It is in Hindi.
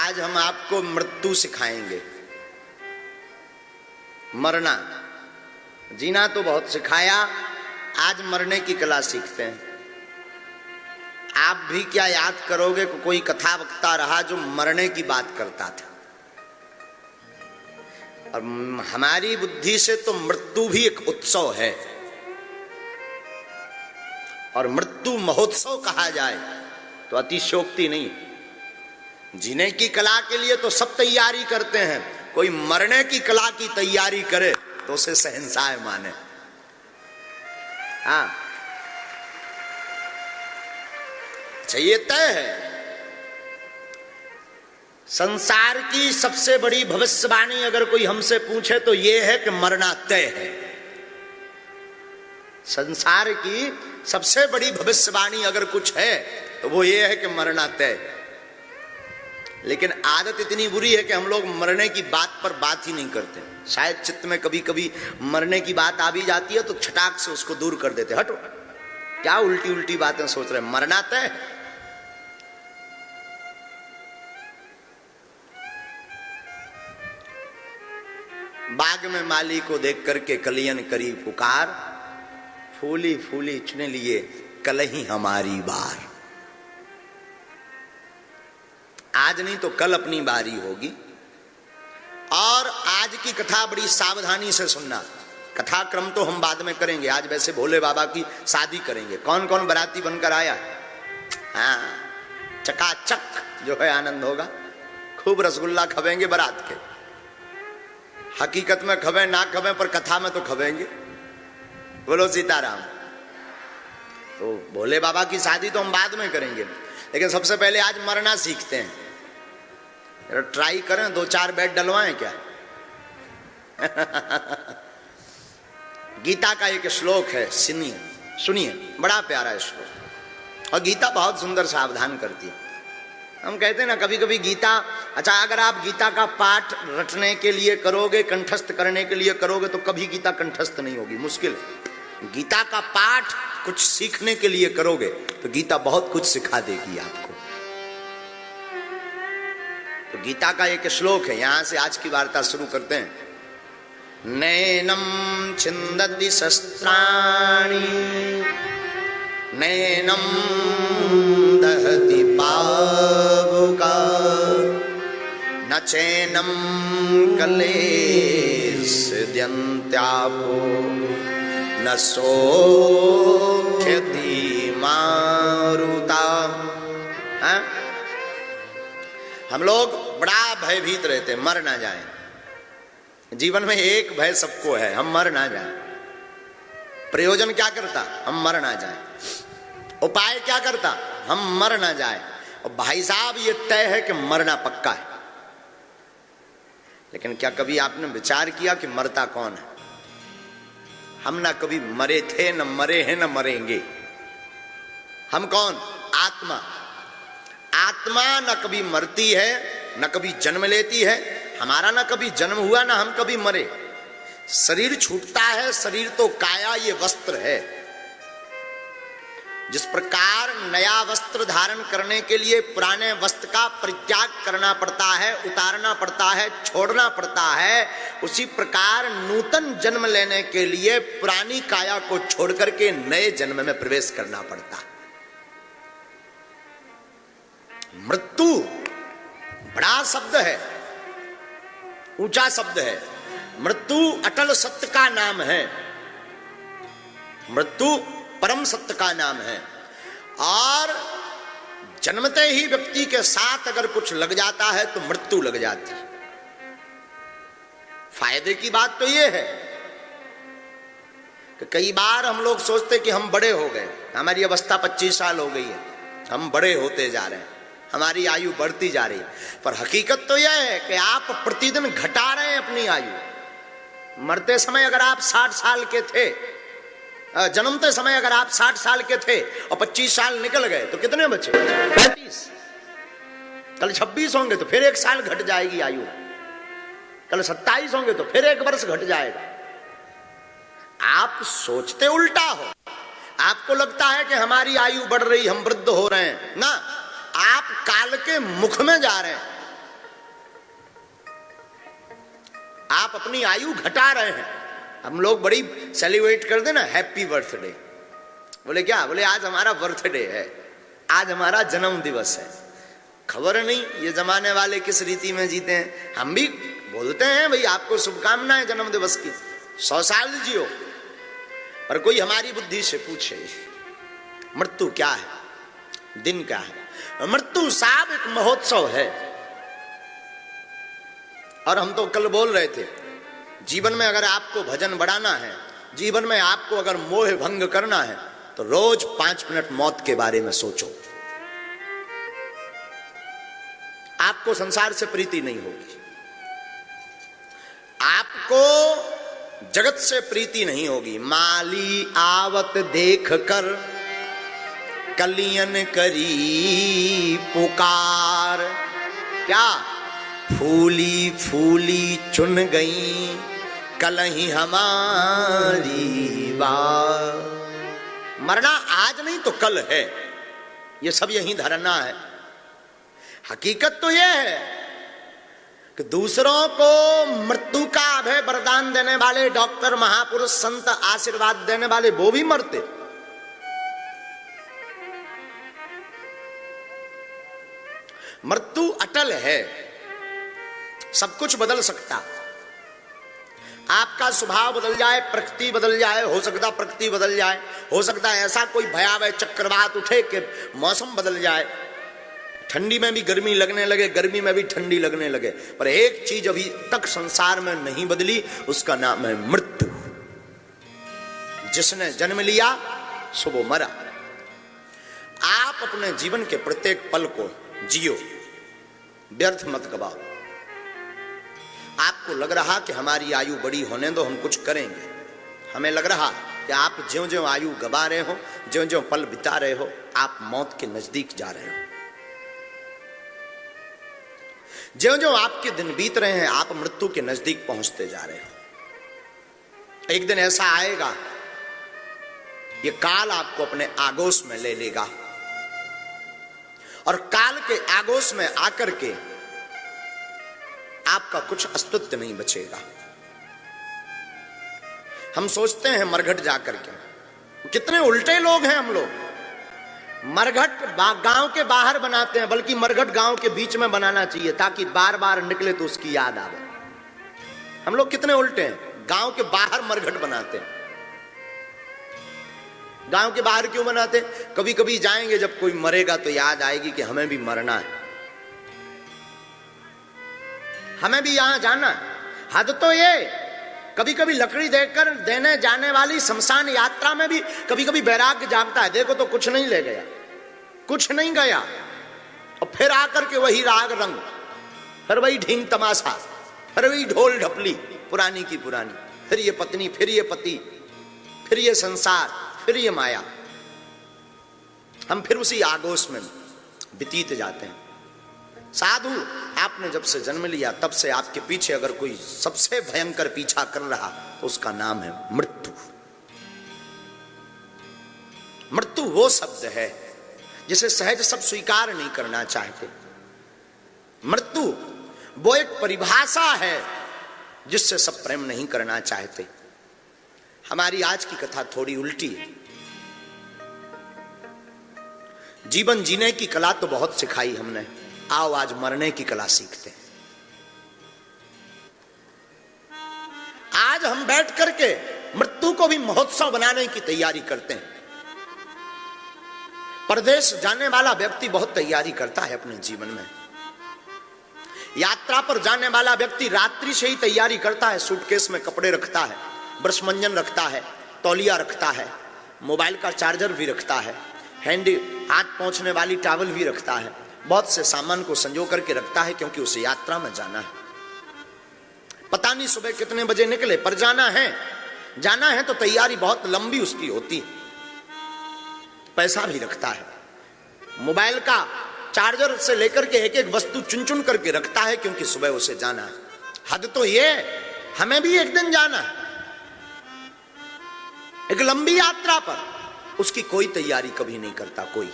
आज हम आपको मृत्यु सिखाएंगे। मरना, जीना तो बहुत सिखाया, आज मरने की कला सीखते हैं। आप भी क्या याद करोगे कि कोई कथा वक्ता रहा जो मरने की बात करता था। और हमारी बुद्धि से तो मृत्यु भी एक उत्सव है, और मृत्यु महोत्सव कहा जाए तो अतिशयोक्ति नहीं। जीने की कला के लिए तो सब तैयारी करते हैं, कोई मरने की कला की तैयारी करे तो उसे शहंशाह माने। हाँ, ये तय है। संसार की सबसे बड़ी भविष्यवाणी अगर कोई हमसे पूछे तो यह है कि मरना तय है। संसार की सबसे बड़ी भविष्यवाणी अगर कुछ है तो वो ये है कि मरना तय। लेकिन आदत इतनी बुरी है कि हम लोग मरने की बात पर बात ही नहीं करते। शायद चित्त में कभी कभी मरने की बात आ भी जाती है तो छटाक से उसको दूर कर देते। हटो, क्या उल्टी उल्टी बातें सोच रहे हैं, मरना तय। बाग में माली को देख करके कलियन करी पुकार, फूली फूली चुन लिए कलही हमारी बार। आज नहीं तो कल अपनी बारी होगी। और आज की कथा बड़ी सावधानी से सुनना। कथा क्रम तो हम बाद में करेंगे, आज वैसे भोले बाबा की शादी करेंगे। कौन कौन बाराती बनकर आया? हाँ, चकाचक जो है आनंद होगा। खूब रसगुल्ला खवेंगे बारात के। हकीकत में खवे ना खवे, पर कथा में तो खवेंगे। बोलो सीताराम। तो भोले बाबा की शादी तो हम बाद में करेंगे, लेकिन सबसे पहले आज मरना सीखते हैं। ट्राई करें, 2-4 बेड डलवाएं क्या? गीता का एक श्लोक है, सुनिए, बड़ा प्यारा श्लोक। और गीता बहुत सुंदर सावधान करती है। हम कहते हैं ना कभी कभी गीता, अच्छा अगर आप गीता का पाठ रटने के लिए करोगे, कंठस्थ करने के लिए करोगे तो कभी गीता कंठस्थ नहीं होगी, मुश्किल है। गीता का पाठ कुछ सीखने के लिए करोगे तो गीता बहुत कुछ सिखा देगी आपको। तो गीता का एक श्लोक है, यहां से आज की वार्ता शुरू करते हैं। नैनम छिंदति शस्त्राणि नैनम दहति पावका न चैनम कलेशद्यन्त्यापो न सोख्यति मारुता। हम लोग बड़ा भयभीत रहते, मर ना जाएं। जीवन में एक भय सबको है, हम मर ना जाएं। प्रयोजन क्या करता? हम मर ना जाएं। उपाय क्या करता? हम मर ना जाएं। और भाई साहब ये तय है कि मरना पक्का है। लेकिन क्या कभी आपने विचार किया कि मरता कौन है? हम ना कभी मरे थे, न मरे हैं, न मरेंगे। हम कौन? आत्मा। आत्मा न कभी मरती है, न कभी जन्म लेती है। हमारा ना कभी जन्म हुआ, ना हम कभी मरे। शरीर छूटता है, शरीर तो काया, ये वस्त्र है। जिस प्रकार नया वस्त्र धारण करने के लिए पुराने वस्त्र का परित्याग करना पड़ता है, उतारना पड़ता है, छोड़ना पड़ता है, उसी प्रकार नूतन जन्म लेने के लिए पुरानी काया को छोड़ करके नए जन्म में प्रवेश करना पड़ता है। मृत्यु बड़ा शब्द है, ऊंचा शब्द है। मृत्यु अटल सत्य का नाम है। मृत्यु परम सत्य का नाम है। और जन्मते ही व्यक्ति के साथ अगर कुछ लग जाता है तो मृत्यु लग जाती है। फायदे की बात तो यह है कि कई बार हम लोग सोचते कि हम बड़े हो गए, हमारी अवस्था 25 साल हो गई है, हम बड़े होते जा रहे हैं, हमारी आयु बढ़ती जा रही है। पर हकीकत तो यह है कि आप प्रतिदिन घटा रहे हैं अपनी आयु। मरते समय अगर आप 60 साल के थे, जन्मते समय अगर आप 60 साल के थे और 25 साल निकल गए तो कितने बचे? 35। कल 26 होंगे तो फिर 1 साल घट जाएगी आयु। कल 27 होंगे तो फिर 1 वर्ष घट जाएगा। आप सोचते उल्टा हो। आपको लगता है कि हमारी आयु बढ़ रही, हम वृद्ध हो रहे हैं। ना, आप काल के मुख में जा रहे हैं। आप अपनी आयु घटा रहे हैं। हम लोग बड़ी सेलिब्रेट करते ना, हैप्पी बर्थडे। बोले क्या? बोले आज हमारा बर्थडे है, आज हमारा जन्म दिवस है। खबर नहीं ये जमाने वाले किस रीति में जीते हैं। हम भी बोलते हैं भाई आपको शुभकामनाएं जन्म दिवस की, 100 साल जियो, पर कोई हमारी बुद्धि से पूछे मृत्यु क्या है, दिन क्या है? मृत्यु साहब एक महोत्सव है। और हम तो कल बोल रहे थे, जीवन में अगर आपको भजन बढ़ाना है, जीवन में आपको अगर मोह भंग करना है, तो रोज 5 मिनट मौत के बारे में सोचो। आपको संसार से प्रीति नहीं होगी, आपको जगत से प्रीति नहीं होगी। माली आवत देख कर कलियन करी पुकार, क्या? फूली फूली चुन गई कलही हमारी बात। मरना आज नहीं तो कल है, ये सब यही धरना है। हकीकत तो यह है कि दूसरों को मृत्यु का अभय वरदान देने वाले डॉक्टर, महापुरुष, संत, आशीर्वाद देने वाले वो भी मरते। मृत्यु अटल है, सब कुछ बदल सकता। आपका स्वभाव बदल जाए, प्रकृति बदल जाए, हो सकता प्रकृति बदल जाए, हो सकता है ऐसा कोई भयावह चक्रवात उठे कि मौसम बदल जाए, ठंडी में भी गर्मी लगने लगे, गर्मी में भी ठंडी लगने लगे। पर एक चीज अभी तक संसार में नहीं बदली, उसका नाम है मृत्यु। जिसने जन्म लिया सो वो मरा। आप अपने जीवन के प्रत्येक पल को जियो, व्यर्थ मत गवाओ। आपको लग रहा कि हमारी आयु बड़ी होने दो, हम कुछ करेंगे। हमें लग रहा कि आप ज्यों ज्यों आयु गवा रहे हो, ज्यों ज्यों पल बिता रहे हो, आप मौत के नजदीक जा रहे हो। ज्यों ज्यों आपके दिन बीत रहे हैं, आप मृत्यु के नजदीक पहुंचते जा रहे हो। एक दिन ऐसा आएगा, ये काल आपको अपने आगोश में ले लेगा, और काल के आगोश में आकर के आपका कुछ अस्तित्व नहीं बचेगा। हम सोचते हैं मरघट जाकर के, कितने उल्टे लोग हैं हम लोग। मरघट गांव के बाहर बनाते हैं, बल्कि मरघट गांव के बीच में बनाना चाहिए ताकि बार बार निकले तो उसकी याद आवे। हम लोग कितने उल्टे हैं, गांव के बाहर मरघट बनाते हैं। गांव के बाहर क्यों बनाते? कभी कभी जाएंगे, जब कोई मरेगा तो याद आएगी कि हमें भी मरना है, हमें भी यहां जाना है। हद तो ये, कभी कभी लकड़ी देकर देने जाने वाली शमशान यात्रा में भी कभी कभी वैराग्य जागता है। देखो तो कुछ नहीं ले गया, कुछ नहीं गया, और फिर आकर के वही राग रंग, फिर वही ढींग तमाशा, फिर वही ढोल ढपली, पुरानी की पुरानी, फिर ये पत्नी, फिर ये पति, फिर ये संसार, फिर ये माया। हम फिर उसी आगोश में व्यतीत जाते हैं। साधु, आपने जब से जन्म लिया तब से आपके पीछे अगर कोई सबसे भयंकर पीछा कर रहा तो उसका नाम है मृत्यु। मृत्यु वो शब्द है जिसे सहज सब स्वीकार नहीं करना चाहते। मृत्यु वो एक परिभाषा है जिससे सब प्रेम नहीं करना चाहते। हमारी आज की कथा थोड़ी उल्टी है। जीवन जीने की कला तो बहुत सिखाई हमने, आओ आज मरने की कला सीखते हैं। आज हम बैठ करके मृत्यु को भी महोत्सव बनाने की तैयारी करते हैं। परदेश जाने वाला व्यक्ति बहुत तैयारी करता है अपने जीवन में। यात्रा पर जाने वाला व्यक्ति रात्रि से ही तैयारी करता है, सूटकेस में कपड़े रखता है, ब्रशमंजन रखता है, तौलिया रखता है, मोबाइल का चार्जर भी रखता है, हैंडी हाथ पहुंचने वाली टॉवल भी रखता है, बहुत से सामान को संजो करके रखता है, क्योंकि उसे यात्रा में जाना है। पता नहीं सुबह कितने बजे निकले, पर जाना है तो तैयारी बहुत लंबी उसकी होती है। पैसा भी रखता है, मोबाइल का चार्जर से लेकर के एक एक वस्तु चुन चुन करके रखता है, क्योंकि सुबह उसे जाना है। हद तो ये, हमें भी एक दिन जाना है, एक लंबी यात्रा पर। उसकी कोई तैयारी कभी नहीं करता कोई।